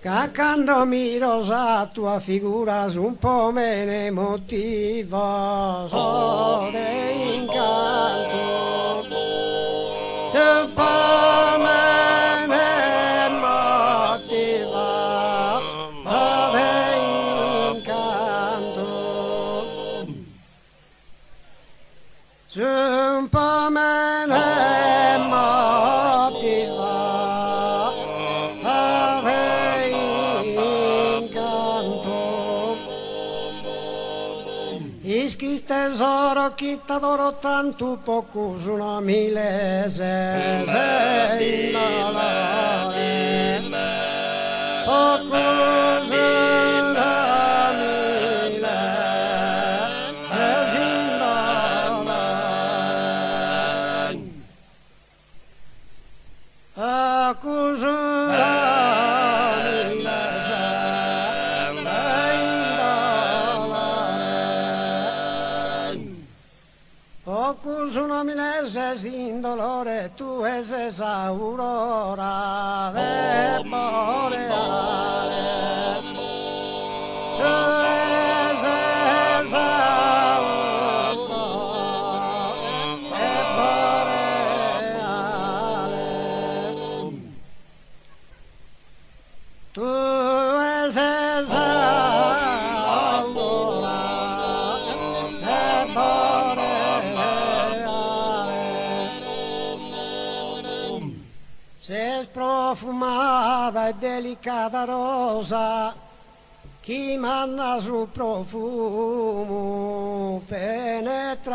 Cacando miro a tua figura un po' me ne motivo, so de incanto, un po' me ne motiva, so de incanto, un po' me ne motiva. Ischis tesoro chi t'adoro tanto poco sono milese sei malare poco sono milese sei malare poco sono sono milese sin dolore, tu es esa aurora de boreale. Tu es esa aurora de boreale. Tu es esa aurora de boreale. Se profumada e delicata rosa, chi manna su profumo penetrante.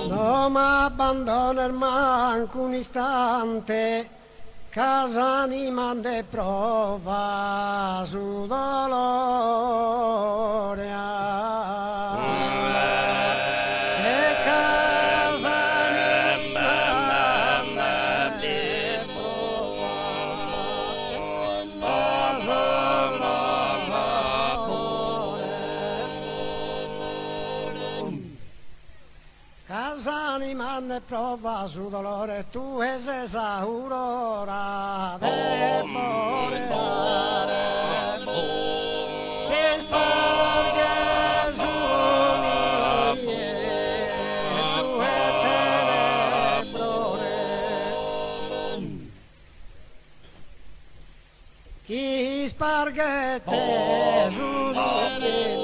Non m'abbandona manco un istante, casa ni mande prova su dolore. E casa ni mande prova su dolore. Casa ni mande prova su dolore, tu es esa aurora de boreale. Che sporge su mie, tu e tenebrore. Chi sparge te su mie,